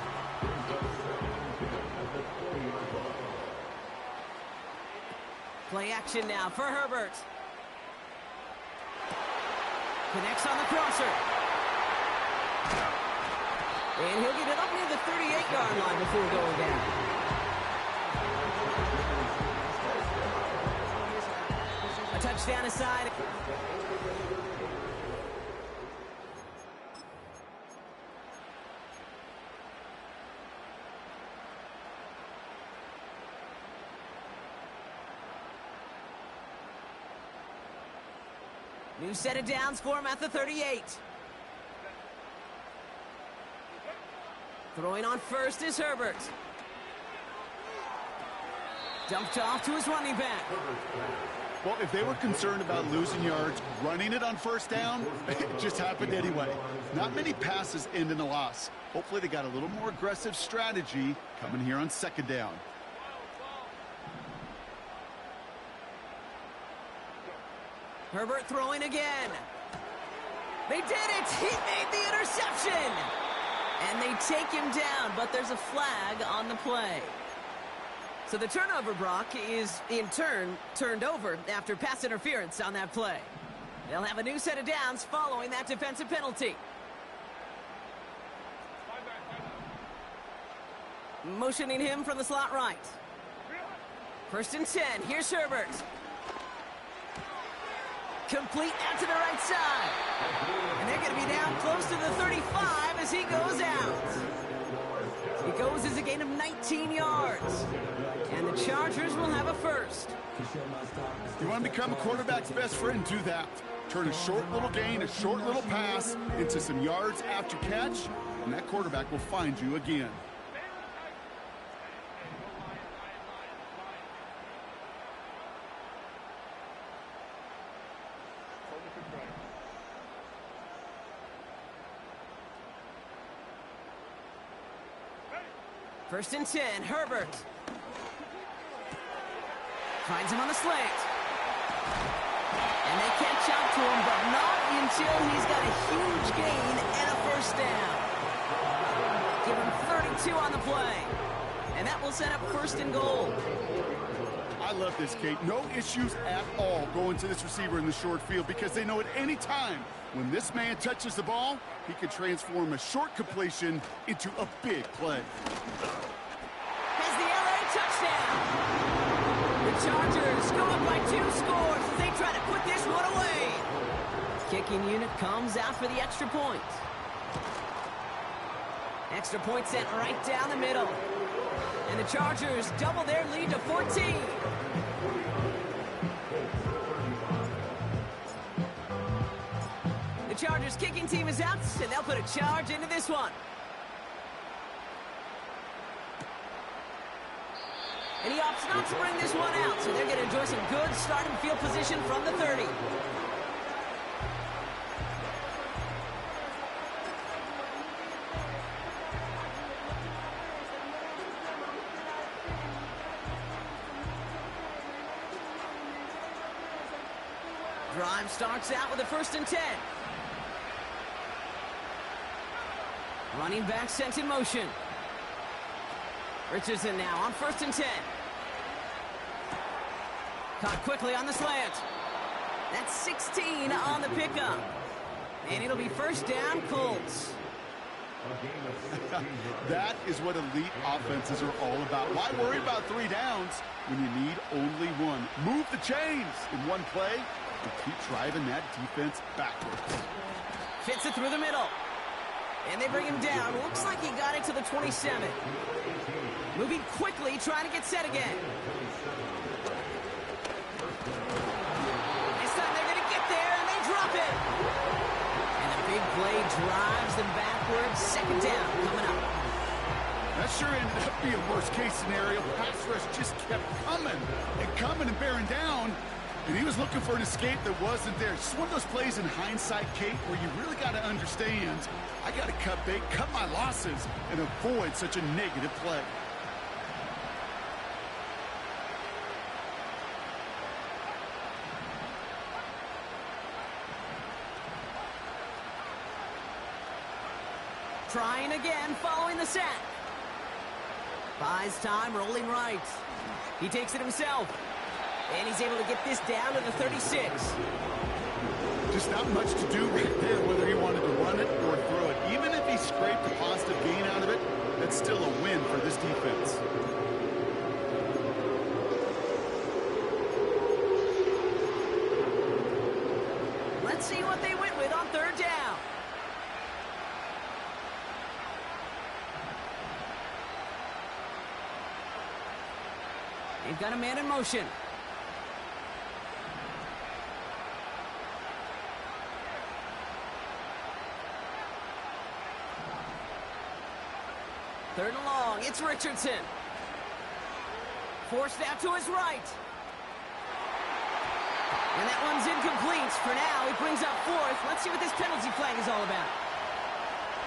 Play action now for Herbert. Connects on the crosser. And he'll get it up near the 38-yard line before going down. Touchdown aside. New set of downs for him at the 38. Throwing on first is Herbert. Dumped off to his running back. Well, if they were concerned about losing yards, running it on first down, it just happened anyway. Not many passes end in a loss. Hopefully they got a little more aggressive strategy coming here on second down. Herbert throwing again. They did it! He made the interception! And they take him down, but there's a flag on the play. So the turnover, Brock, is in turn turned over after pass interference on that play. They'll have a new set of downs following that defensive penalty. Motioning him from the slot right. First and 10. Here's Herbert. Complete out to the right side. And they're going to be down close to the 35 as he goes out. He goes as a gain of 19 yards. And the Chargers will have a first. You want to become a quarterback's best friend, do that. Turn a short little gain, a short little pass into some yards after catch, and that quarterback will find you again. First and 10, Herbert. Finds him on the slant. And they catch up to him, but not until he's got a huge gain and a first down. Give him 32 on the play. And that will set up first and goal. I love this, Kate. No issues at all going to this receiver in the short field because they know at any time when this man touches the ball, he can transform a short completion into a big play. Has the LA touchdown. The Chargers go up by 2 scores as they try to put this one away. Kicking unit comes out for the extra point. Extra point sent right down the middle. And the Chargers double their lead to 14. The Chargers kicking team is out, and they'll put a charge into this one. And he opts not to bring this one out, so they're going to enjoy some good starting field position from the 30. Drive starts out with a first and 10. Running back sent in motion. Richardson now on first and 10. Caught quickly on the slant. That's 16 on the pickup. And it'll be first down, Colts. That is what elite offenses are all about. Why worry about 3 downs when you need only one? Move the chains in one play and keep driving that defense backwards. Fits it through the middle. And they bring him down. Looks like he got it to the 27. Moving quickly, trying to get set again. This time they're going to get there, and they drop it. And the big play drives them backwards. Second down coming up. That sure ended up being worst-case scenario. Pass rush just kept coming and bearing down. And he was looking for an escape that wasn't there. Just one of those plays in hindsight, Kate, where you really got to understand, I got to cut bait, cut my losses, and avoid such a negative play. Trying again, following the sack. Buys time, rolling right. He takes it himself. And he's able to get this down to the 36. Just not much to do right there, whether he wanted to run it or throw it. Even if he scraped a positive gain out of it, that's still a win for this defense. Let's see what they went with on third down. They've got a man in motion. Third and long, it's Richardson. Forced out to his right. And that one's incomplete. For now, he brings up fourth. Let's see what this penalty flag is all about.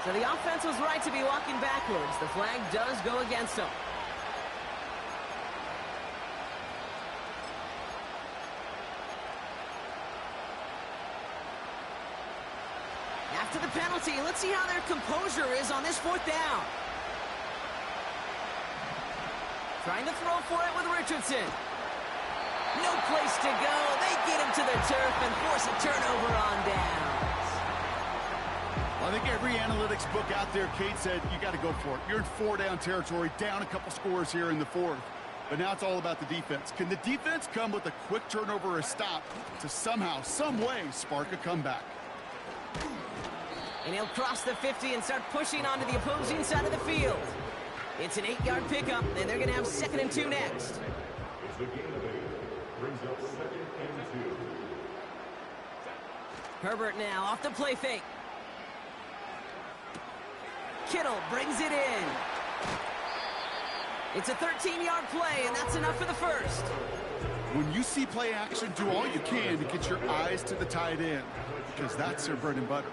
So the offense was right to be walking backwards. The flag does go against them. After the penalty, let's see how their composure is on this fourth down. Trying to throw for it with Richardson. No place to go. They get him to the turf and force a turnover on downs. I think every analytics book out there, Kate, said you got to go for it. You're in 4-down territory, down a couple scores here in the fourth. But now it's all about the defense. Can the defense come with a quick turnover or a stop to somehow, some way, spark a comeback? And he'll cross the 50 and start pushing onto the opposing side of the field. It's an 8-yard pickup, and they're going to have 2nd and 2 next. It's the gain of 8. Brings up 2nd and 2. Herbert now off the play fake. Kittle brings it in. It's a 13-yard play, and that's enough for the first. When you see play action, do all you can to get your eyes to the tight end, because that's their bread and butter.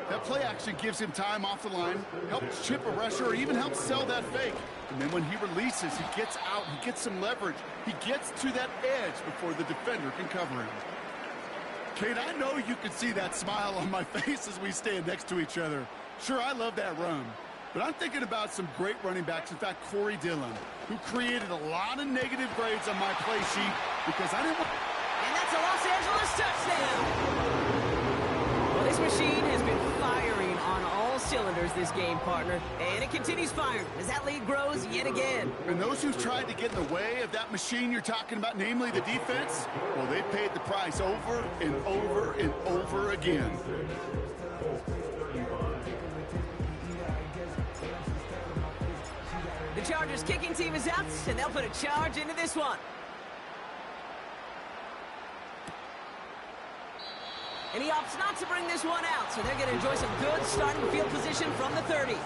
That play action gives him time off the line, helps chip a rusher, or even helps sell that fake. And then when he releases, he gets out, he gets some leverage. He gets to that edge before the defender can cover him. Kate, I know you can see that smile on my face as we stand next to each other. Sure, I love that run. But I'm thinking about some great running backs. In fact, Corey Dillon, who created a lot of negative grades on my play sheet because I didn't want... And that's a Los Angeles touchdown! Well, this machine has been firing on all cylinders this game, partner. And it continues firing as that lead grows yet again. And those who've tried to get in the way of that machine you're talking about, namely the defense, well, they've paid the price over and over and over again. The Chargers kicking team is out, and they'll put a charge into this one. And he opts not to bring this one out, so they're going to enjoy some good starting field position from the 30.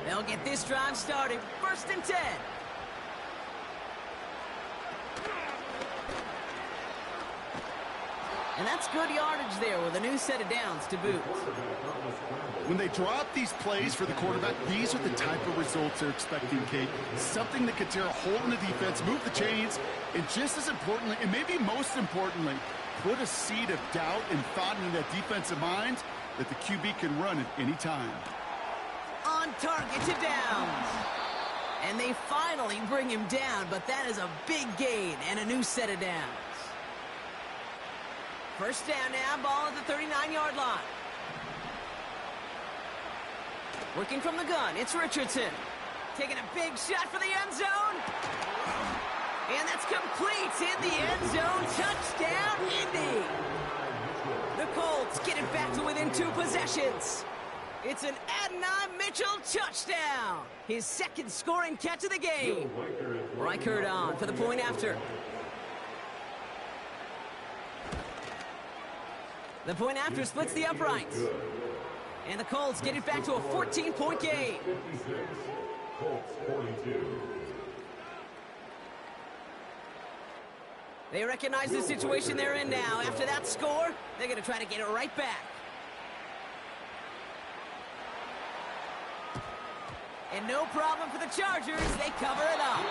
They'll get this drive started. 1st and 10. And that's good yardage there with a new set of downs to boot. When they drop these plays for the quarterback, these are the type of results they're expecting, Kate. Something that could tear a hole in the defense, move the chains, and just as importantly, and maybe most importantly, put a seed of doubt and thought into that defensive mind that the QB can run at any time. On target to Downs. And they finally bring him down, but that is a big gain and a new set of downs. 1st down now, ball at the 39-yard line. Working from the gun, it's Richardson. Taking a big shot for the end zone. And that's complete in the end zone. Touchdown, Indy. The Colts get it back to within 2 possessions. It's an Adonai Mitchell touchdown. His 2nd scoring catch of the game. Reichert on for the point after. The point after splits the uprights. And the Colts get it back to a 14-point game. 56, Colts 42. They recognize the situation they're in now. After that score, they're going to try to get it right back. And no problem for the Chargers. They cover it up.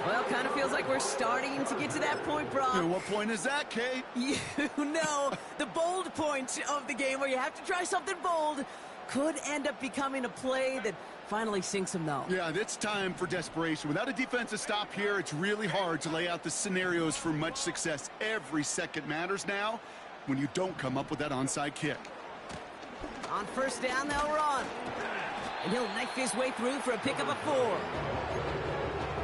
Well, kind of feels like we're starting to get to that point, Brock. And what point is that, Kate? You know, the bold point of the game where you have to try something bold could end up becoming a play that finally sinks them, though. Yeah, it's time for desperation. Without a defensive stop here, it's really hard to lay out the scenarios for much success. Every second matters now when you don't come up with that onside kick. On 1st down, they'll run. And he'll knife his way through for a pickup of 4.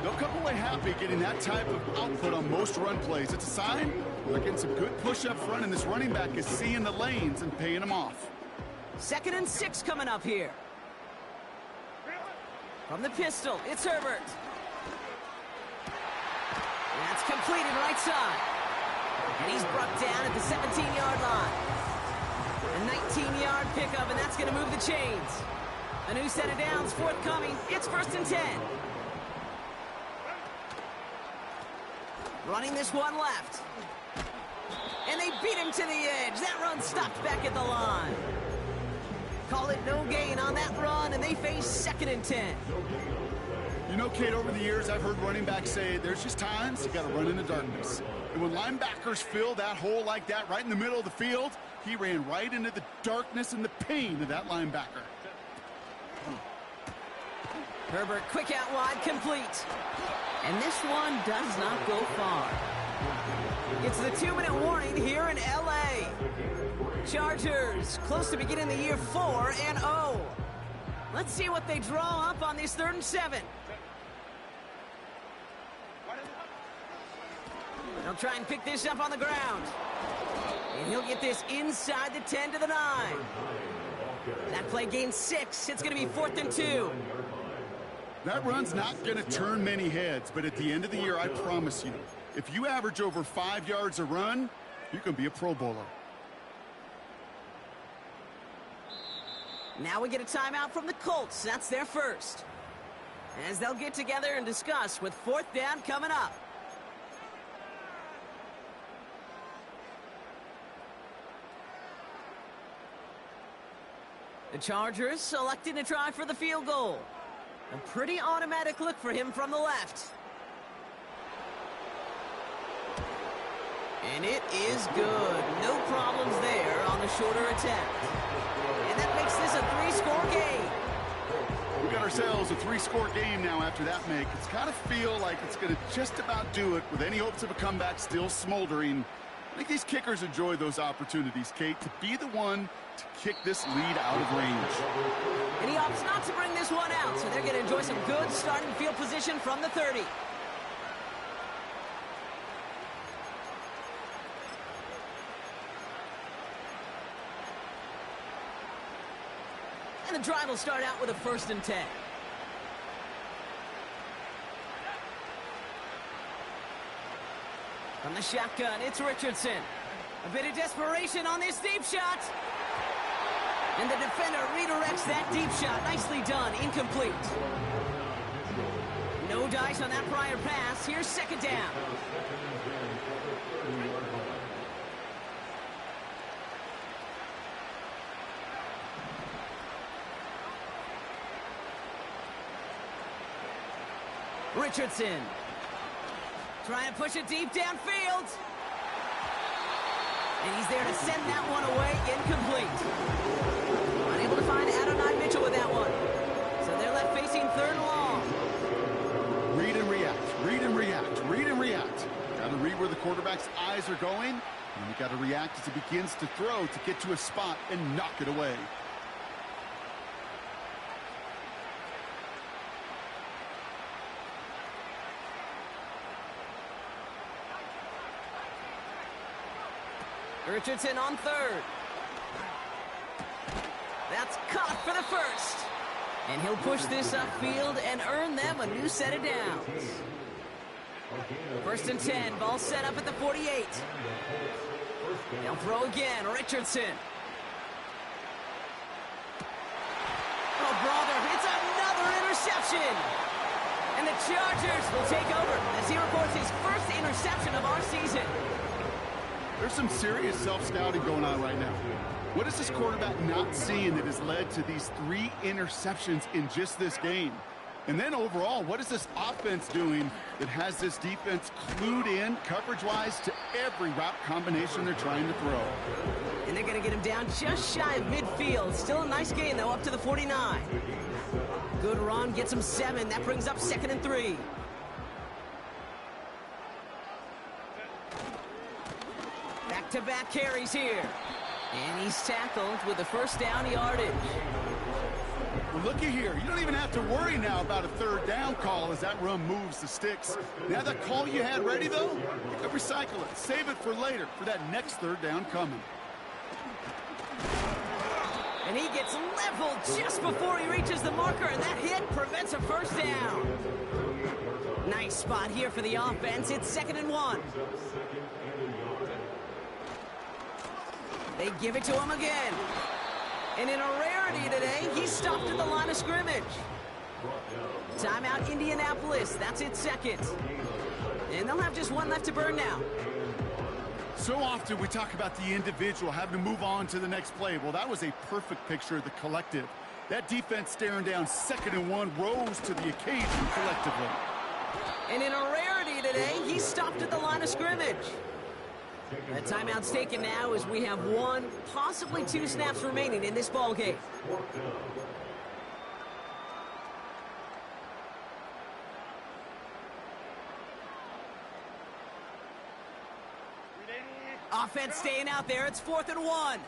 They'll come away happy getting that type of output on most run plays. It's a sign they're getting some good push up front, and this running back is seeing the lanes and paying them off. 2nd and 6 coming up here. From the pistol, it's Herbert. That's completed right side. And he's brought down at the 17-yard line. A 19-yard pickup, and that's going to move the chains. A new set of downs forthcoming. It's 1st and 10. Running this one left. And they beat him to the edge. That run stopped back at the line. Call it no gain on that run, and they face 2nd and 10. You know, Kate, over the years, I've heard running backs say there's just times you got to run in the darkness. And when linebackers fill that hole like that right in the middle of the field, he ran right into the darkness and the pain of that linebacker. Herbert, quick out wide, complete. And this one does not go far. It's the 2-minute warning here in L.A. Chargers, close to beginning the year 4-0. Let's see what they draw up on this 3rd and 7. They'll try and pick this up on the ground. And he'll get this inside the 10 to the 9. That play gains 6. It's going to be 4th and 2. That run's not going to turn many heads, but at the end of the year, I promise you, if you average over 5 yards a run, you can be a Pro Bowler. Now we get a timeout from the Colts. That's their first. As they'll get together and discuss with 4th down coming up. The Chargers selecting to try for the field goal. A pretty automatic look for him from the left. And it is good. No problems there on the shorter attempt. And that makes this a 3-score game. We got ourselves a 3-score game now after that make. It's got to feel like it's going to just about do it with any hopes of a comeback still smoldering. I think these kickers enjoy those opportunities, Kate, to be the one to kick this lead out of range. And he opts not to bring this one out, so they're going to enjoy some good starting field position from the 30. And the drive will start out with a 1st and 10. From the shotgun, it's Richardson. A bit of desperation on this deep shot. And the defender redirects that deep shot. Nicely done. Incomplete. No dice on that prior pass. Here's 2nd down. Richardson. Trying to push it deep downfield. And he's there to send that one away. Incomplete. Unable to find Adonai Mitchell with that one. So they're left facing 3rd and long. Read and react. Read and react. Read and react. Got to read where the quarterback's eyes are going. And you got to react as he begins to throw to get to a spot and knock it away. Richardson on 3rd. That's caught for the 1st. And he'll push this upfield and earn them a new set of downs. 1st and 10. Ball set up at the 48. They'll throw again. Richardson. Oh, brother. It's another interception. And the Chargers will take over as he records his 1st interception of our season. There's some serious self-scouting going on right now. What is this quarterback not seeing that has led to these 3 interceptions in just this game? And then overall, what is this offense doing that has this defense clued in coverage-wise to every route combination they're trying to throw? And they're going to get him down just shy of midfield. Still a nice gain, though, up to the 49. Good run, gets him 7. That brings up 2nd and 3. Back-to-back carries here. And he's tackled with the 1st down yardage. Well, looky here. You don't even have to worry now about a 3rd down call as that run moves the sticks. Now that call you had ready, though, you can recycle it. Save it for later, for that next 3rd down coming. And he gets leveled just before he reaches the marker, and that hit prevents a 1st down. Nice spot here for the offense. It's 2nd and 1. They give it to him again. And in a rarity today, he's stopped at the line of scrimmage. Timeout Indianapolis. That's its 2nd. And they'll have just 1 left to burn now. So often we talk about the individual having to move on to the next play. Well, that was a perfect picture of the collective. That defense staring down 2nd and 1 rose to the occasion collectively. And in a rarity today, he's stopped at the line of scrimmage. The timeout's taken now as we have 1, possibly 2 snaps remaining in this ball game. Offense staying out there. It's 4th and 1.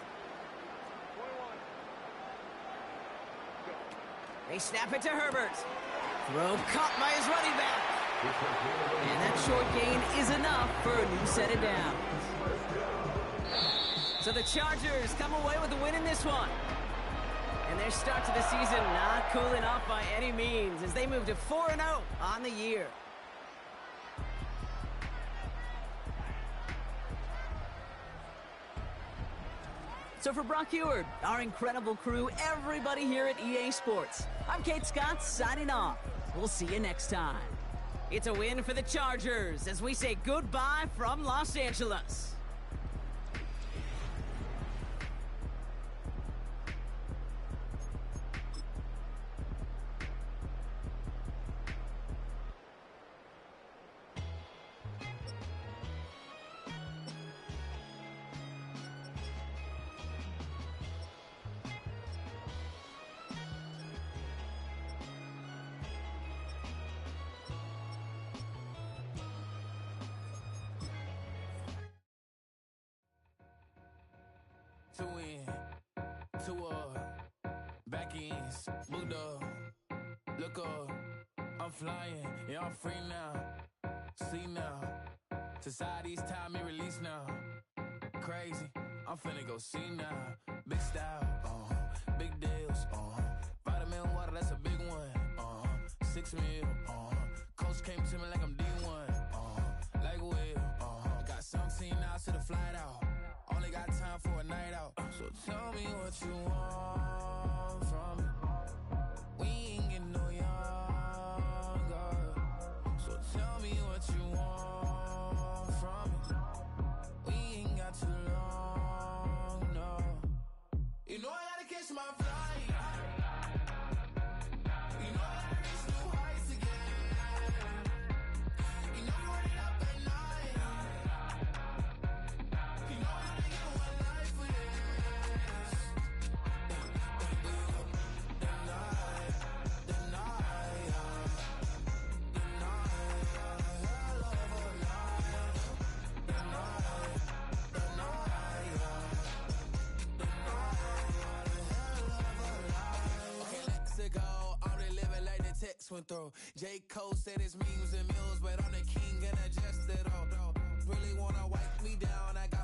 They snap it to Herbert. Throw caught by his running back. And that short gain is enough for a new set of downs. So the Chargers come away with a win in this one. And their start to the season not cooling off by any means as they move to 4-0 on the year. So for Brock Huard, our incredible crew, everybody here at EA Sports, I'm Kate Scott signing off. We'll see you next time. It's a win for the Chargers as we say goodbye from Los Angeles. To win, back ends, boot up, look up, I'm flying, yeah, I'm free now, see now, society's time me release now, crazy, I'm finna go see now, big style, big deals, vitamin water, that's a big one, 6 mil, coach came to me like I'm D1, like Will, got 17 hours to the flight out. Only got time for a night out. So tell me what you want from me. We ain't getting no younger. So tell me what you want from me. We ain't got too long, no. You know I gotta catch my flight. You know I gotta reach new heights again. You know we running up at night. You know went through. J. Cole said his memes and mules, but I'm the king and I just it all. Really wanna wipe me down, I got